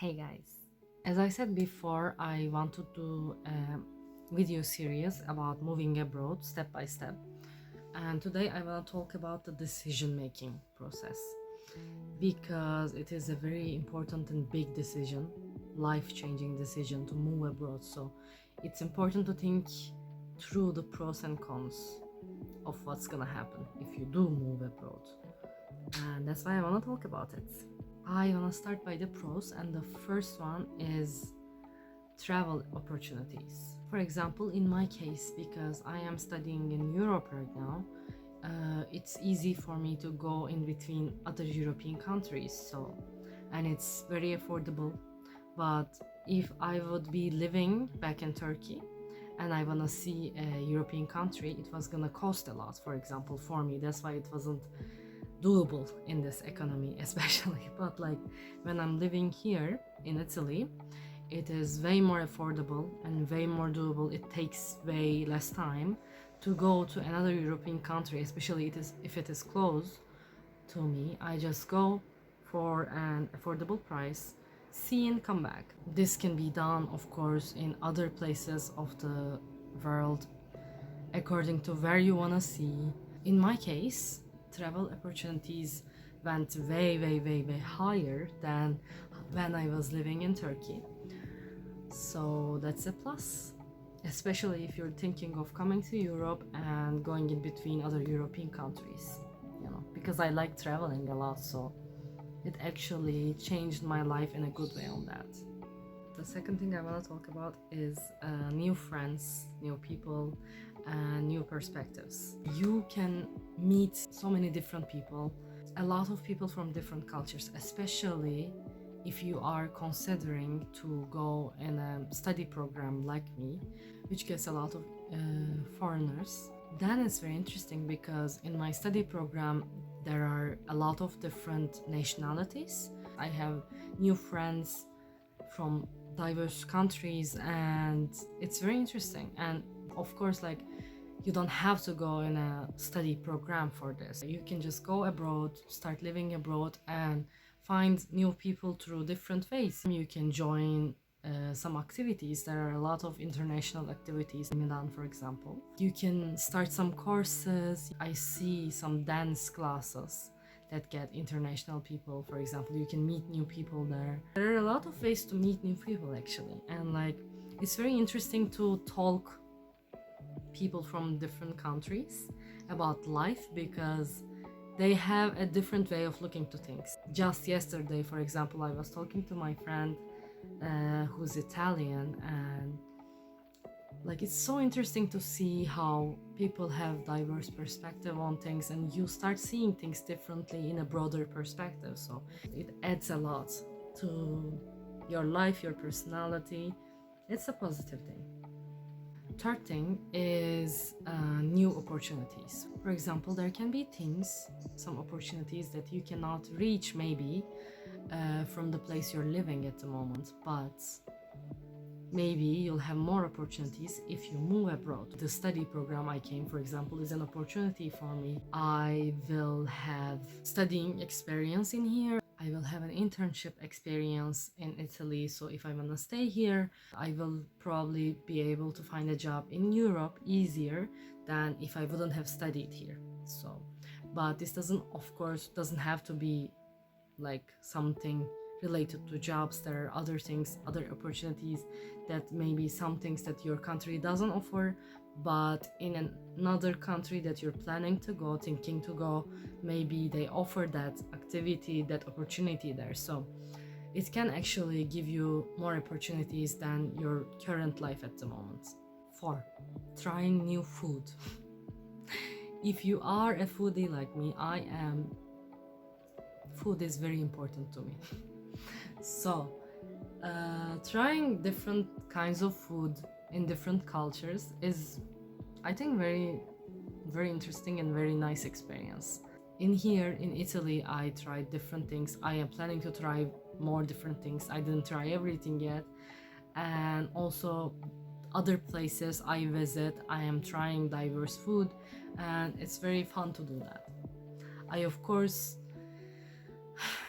Hey guys, as I said before, I want to do a video series about moving abroad step by step, and today I want to talk about the decision making process because it is a very important and big decision, life-changing decision to move abroad. So it's important to think through the pros and cons of what's gonna happen if you do move abroad, and that's why I want to talk about it. I want to start by the pros, and the first one is travel opportunities. For example, in my case, because I am studying in Europe right now, it's easy for me to go in between other European countries, and it's very affordable. But if I would be living back in Turkey and I want to see a European country, it was gonna cost a lot, for example, for me. That's why it wasn't doable in this economy especially. But like when I'm living here in Italy, it is way more affordable and way more doable. It takes way less time to go to another European country, especially if it is close to me. I just go for an affordable price, see and come back. This can be done, of course, in other places of the world according to where you want to see. In my case, travel opportunities went way higher than when I was living in Turkey. So that's a plus, especially if you're thinking of coming to Europe and going in between other European countries, because I like traveling a lot, so it actually changed my life in a good way on that. The second thing I want to talk about is new friends, new people, and new perspectives. You can meet so many different people, a lot of people from different cultures, especially if you are considering to go in a study program like me, which gets a lot of foreigners. Then it's very interesting because in my study program there are a lot of different nationalities. I have new friends from diverse countries, and it's very interesting. And of course, like, you don't have to go in a study program for this. You can just go abroad, start living abroad, and find new people through different ways. You can join some activities. There are a lot of international activities in Milan, for example. You can start some courses. I see some dance classes that get international people, for example. You can meet new people there. There are a lot of ways to meet new people, actually, and like, it's very interesting to talk people from different countries about life because they have a different way of looking to things. Just yesterday, for example, I was talking to my friend who's Italian, and like, it's so interesting to see how people have diverse perspective on things, and you start seeing things differently in a broader perspective. So it adds a lot to your life, your personality. It's a positive thing. Third thing is new opportunities. For example, there can be some opportunities that you cannot reach maybe from the place you're living at the moment, but maybe you'll have more opportunities if you move abroad. The study program I came, for example, is an opportunity for me. I will have studying experience in here. I will have an internship experience in Italy, so if I want to stay here, I will probably be able to find a job in Europe easier than if I wouldn't have studied here. So, but this doesn't have to be like something related to jobs. There are other things, other opportunities, that maybe some things that your country doesn't offer, but in another country that you're planning to go, thinking to go, maybe they offer that activity, that opportunity there. So it can actually give you more opportunities than your current life at the moment. 4. Trying new food. If you are a foodie like me, I am, food is very important to me. So trying different kinds of food in different cultures is, I think, very interesting and very nice experience. In here in Italy, I tried different things. I am planning to try more different things. I didn't try everything yet. And also other places I visit, I am trying diverse food, and it's very fun to do that. I, of course,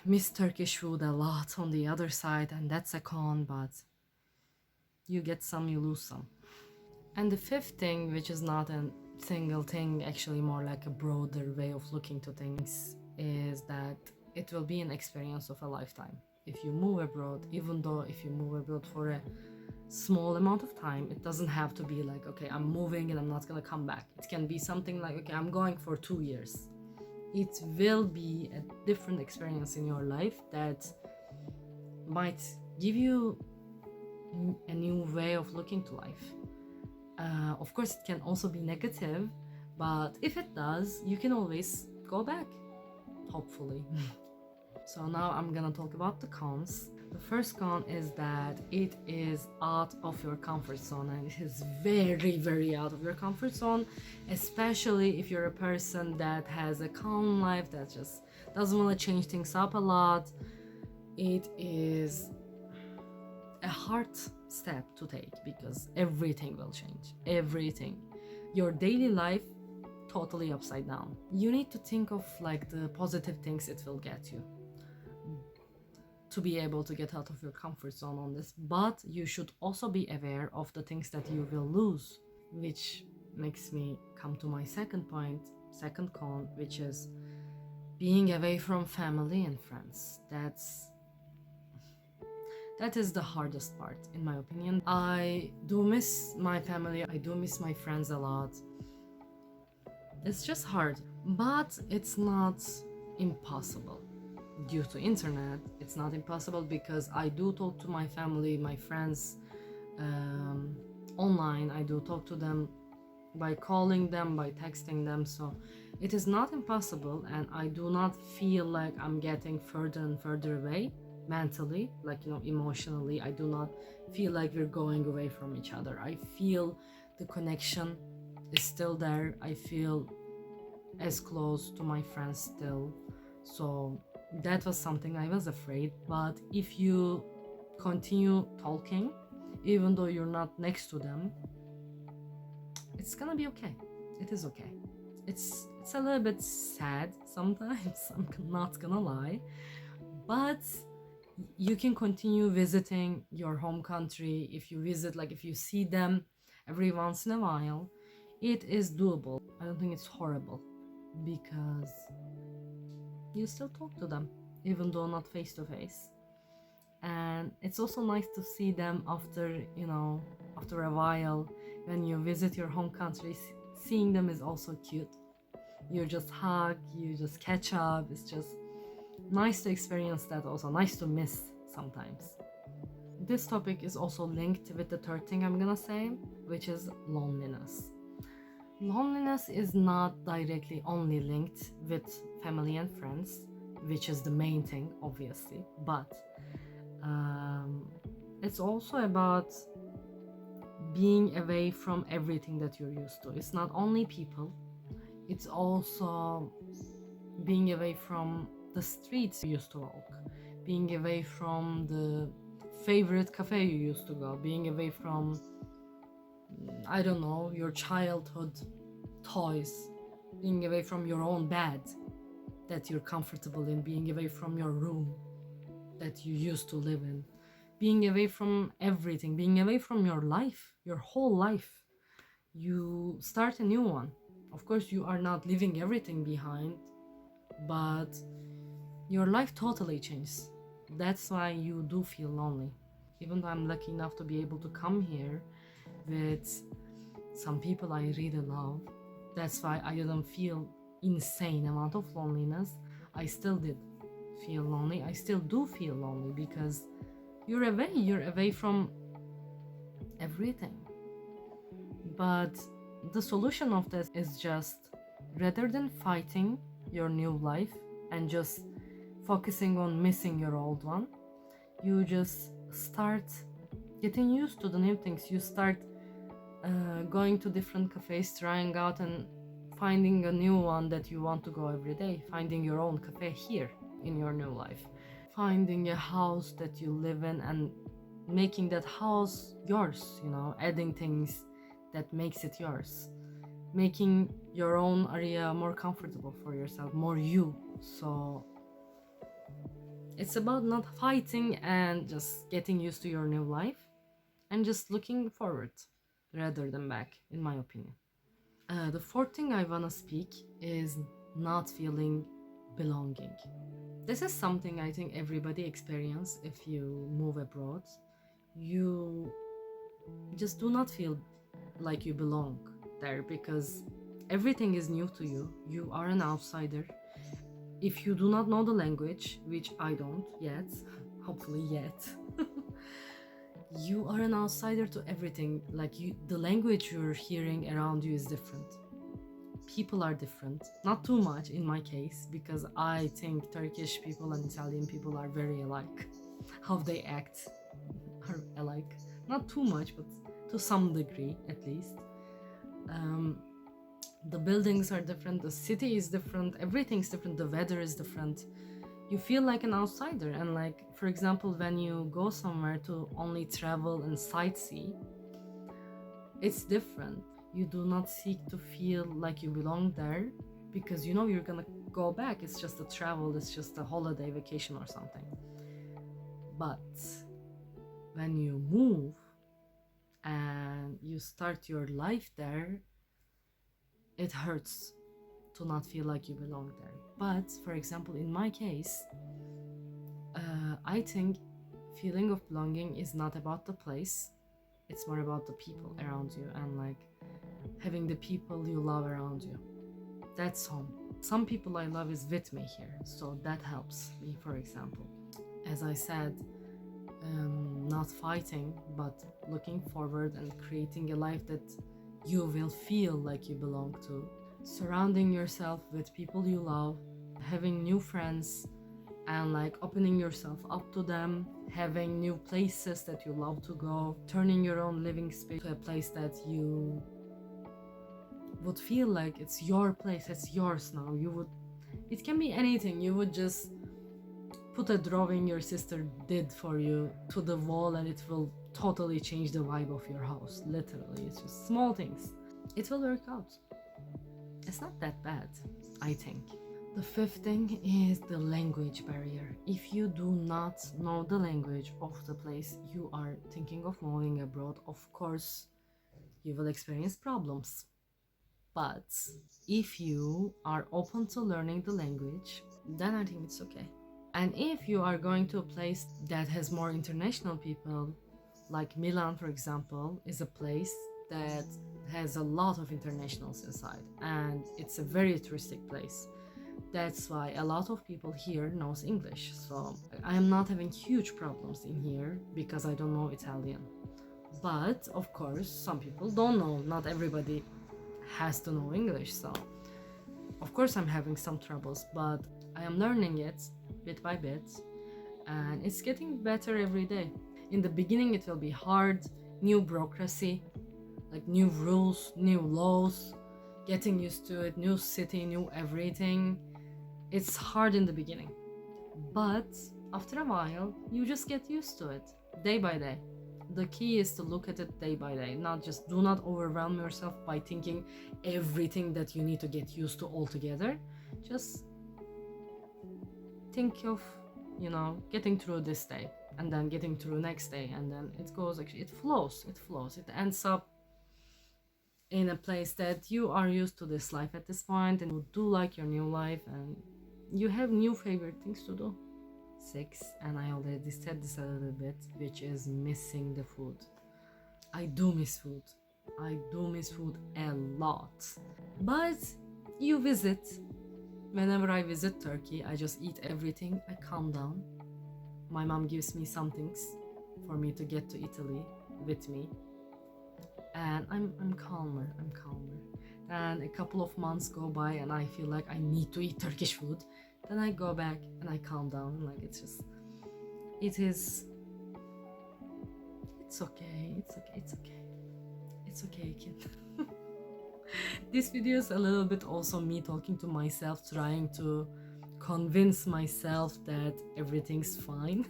miss Turkish food a lot on the other side, and that's a con, but you get some, you lose some. And the fifth thing, which is not a single thing, actually more like a broader way of looking to things, is that it will be an experience of a lifetime. If you move abroad, even though if you move abroad for a small amount of time, it doesn't have to be like, okay, I'm moving and I'm not gonna come back. It can be something like, okay, I'm going for 2 years. It will be a different experience in your life that might give you a new way of looking to life. Of course, it can also be negative, but if it does, you can always go back, hopefully. So now I'm gonna talk about the cons. The first con is that it is out of your comfort zone, and it is very, very out of your comfort zone, especially if you're a person that has a calm life that just doesn't want to change things up a lot. It is a hard step to take because everything will change. Everything. Your daily life totally upside down. You need to think of like the positive things it will get you to be able to get out of your comfort zone on this, but you should also be aware of the things that you will lose, which makes me come to my second point, second con, which is being away from family and friends. That is the hardest part, in my opinion. I do miss my family, I do miss my friends a lot. It's just hard, but it's not impossible. Due to internet, it's not impossible because I do talk to my family, my friends online. I do talk to them by calling them, by texting them, so it is not impossible, and I do not feel like I'm getting further and further away mentally, like, emotionally. I do not feel like we're going away from each other. I feel the connection is still there. I feel as close to my friends still. So that was something I was afraid, but if you continue talking even though you're not next to them, it's gonna be okay. It is okay. It's a little bit sad sometimes, I'm not gonna lie, but you can continue visiting your home country. If you visit, like if you see them every once in a while, it is doable. I don't think it's horrible because you still talk to them, even though not face to face. And it's also nice to see them after a while when you visit your home country. Seeing them is also cute. You just hug, you just catch up. It's just nice to experience that, also nice to miss sometimes. This topic is also linked with the third thing I'm gonna say, which is loneliness. Loneliness is not directly only linked with family and friends, which is the main thing, obviously, but it's also about being away from everything that you're used to. It's not only people, it's also being away from the streets you used to walk, being away from the favorite cafe you used to go, being away from, I don't know, your childhood toys, being away from your own bed that you're comfortable in, being away from your room that you used to live in, being away from everything, being away from your life, your whole life. You start a new one. Of course, you are not leaving everything behind, but your life totally changes. That's why you do feel lonely. Even though I'm lucky enough to be able to come here with some people I really love, that's why I didn't feel insane amount of loneliness. I still did feel lonely. I still do feel lonely because you're away from everything. But the solution of this is just, rather than fighting your new life and just focusing on missing your old one, you just start getting used to the new things. You start going to different cafes, trying out and finding a new one that you want to go every day, finding your own cafe here in your new life, finding a house that you live in and making that house yours, adding things that makes it yours, making your own area more comfortable for yourself, more you. So It's about not fighting and just getting used to your new life and just looking forward rather than back, in my opinion. The fourth thing I wanna speak is not feeling belonging. This is something I think everybody experience if you move abroad. You just do not feel like you belong there because everything is new to you. You are an outsider. If you do not know the language, which I don't yet, hopefully yet, you are an outsider to everything. Like the language you're hearing around you is different. People are different. Not too much in my case, because I think Turkish people and Italian people are very alike. How they act are alike. Not too much, but to some degree at least. The buildings are different, the city is different, everything's different, the weather is different. You feel like an outsider, and like, for example, when you go somewhere to only travel and sightsee, it's different. You do not seek to feel like you belong there because you know you're gonna go back. It's just a travel, it's just a holiday vacation or something. But when you move and you start your life there, it hurts to not feel like you belong there. But for example, in my case, I think feeling of belonging is not about the place, it's more about the people around you and like having the people you love around you. That's home. Some people I love is with me here, so that helps me. For example, as I said, not fighting but looking forward and creating a life that you will feel like you belong to, surrounding yourself with people you love, having new friends and like opening yourself up to them, having new places that you love to go, turning your own living space to a place that you would feel like it's your place, it's yours now. It can be anything. You would just put a drawing your sister did for you to the wall and it will totally change the vibe of your house. Literally, it's just small things. It will work out. It's not that bad, I think. The fifth thing is the language barrier. If you do not know the language of the place you are thinking of moving abroad, of course, you will experience problems. But if you are open to learning the language, then I think it's okay. And if you are going to a place that has more international people, like Milan, for example, is a place that has a lot of internationals inside, and it's a very touristic place. That's why a lot of people here knows English. So I am not having huge problems in here because I don't know Italian. But of course, some people don't know. Not everybody has to know English. So of course I'm having some troubles, but I am learning it bit by bit, and it's getting better every day. In the beginning it will be hard, new bureaucracy, like new rules, new laws, getting used to it, new city, new everything. It's hard in the beginning, but after a while you just get used to it day by day. The key is to look at it day by day, do not overwhelm yourself by thinking everything that you need to get used to altogether. Just think of, getting through this day and then getting through next day, and then it goes, actually, it flows, it ends up in a place that you are used to this life at this point, and you do like your new life, and you have new favorite things to do. 6, and I already said this a little bit, which is missing the food. I do miss food. I do miss food a lot. But you visit. Whenever I visit Turkey, I just eat everything. I calm down. My mom gives me some things for me to get to Italy with me. And I'm calmer. And a couple of months go by and I feel like I need to eat Turkish food. Then I go back and I calm down. Like, it's okay, kid. This video is a little bit also me talking to myself, trying to convince myself that everything's fine.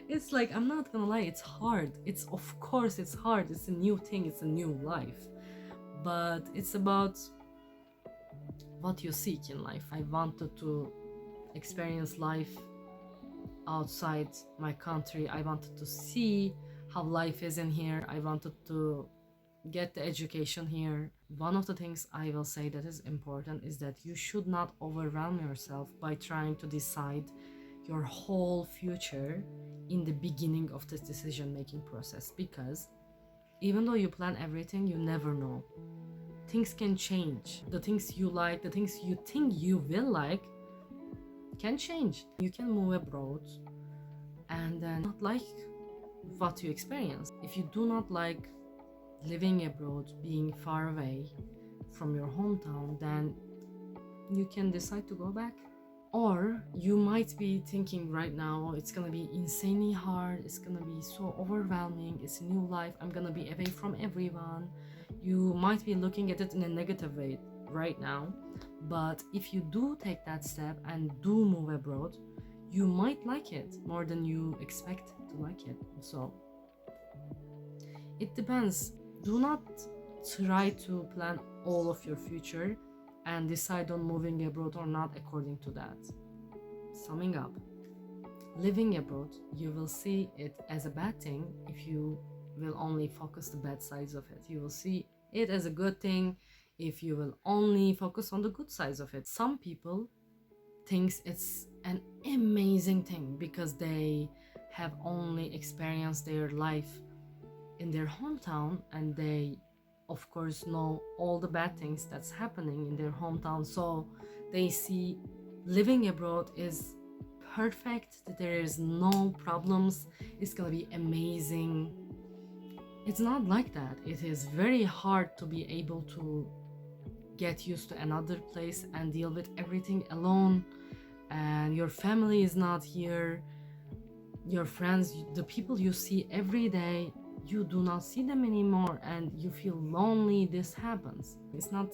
It's like, I'm not gonna lie, it's hard. Of course it's hard. It's a new thing, it's a new life. But it's about what you seek in life. I wanted to experience life outside my country. I wanted to see how life is in here. I wanted to get the education here. One of the things I will say that is important is that you should not overwhelm yourself by trying to decide your whole future in the beginning of this decision making process, because even though you plan everything, you never know. Things can change. The things you like, the things you think you will like, can change. You can move abroad and then not like what you experience. If you do not like living abroad, being far away from your hometown, then you can decide to go back. Or you might be thinking right now, it's gonna be insanely hard, it's gonna be so overwhelming, it's a new life, I'm gonna be away from everyone. You might be looking at it in a negative way right now, but if you do take that step and do move abroad, you might like it more than you expect to like it. So it depends. Do not try to plan all of your future and decide on moving abroad or not according to that. Summing up, living abroad, you will see it as a bad thing if you will only focus the bad sides of it. You will see it as a good thing if you will only focus on the good sides of it. Some people thinks it's an amazing thing because they have only experienced their life in their hometown, and they of course know all the bad things that's happening in their hometown, so they see living abroad is perfect, that there is no problems, it's gonna be amazing. It's not like that. It is very hard to be able to get used to another place and deal with everything alone, and your family is not here, your friends, the people you see every day, you do not see them anymore and you feel lonely. This happens. It's not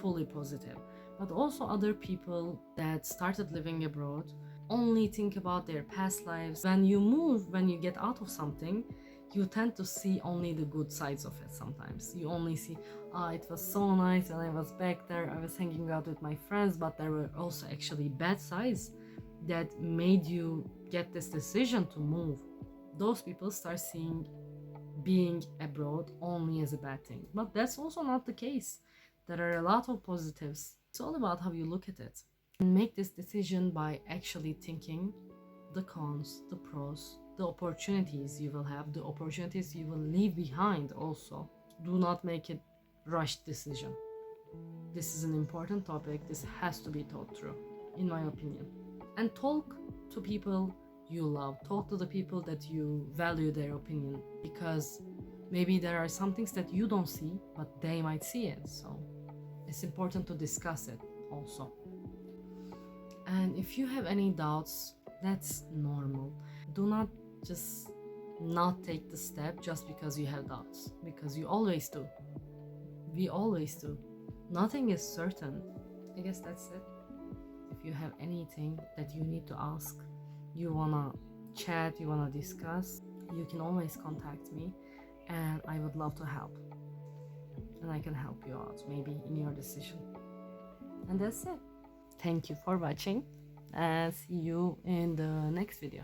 fully positive. But also other people that started living abroad only think about their past lives. When you move, when you get out of something, you tend to see only the good sides of it. Sometimes you only see, it was so nice and I was back there, I was hanging out with my friends, but there were also actually bad sides that made you get this decision to move. Those people start seeing being abroad only as a bad thing. But that's also not the case. There are a lot of positives. It's all about how you look at it. And make this decision by actually thinking the cons, the pros, the opportunities you will have, the opportunities you will leave behind also. Do not make it rushed decision. This is an important topic. This has to be thought through, in my opinion. And talk to people you love. Talk to the people that you value their opinion, because maybe there are some things that you don't see, but they might see it. So it's important to discuss it also. And if you have any doubts, that's normal. Do not just not take the step just because you have doubts, because you always do. We always do. Nothing is certain. I guess that's it. If you have anything that you need to ask, you wanna chat, you wanna discuss, you can always contact me and I would love to help. And I can help you out, maybe in your decision. And that's it. Thank you for watching and see you in the next video.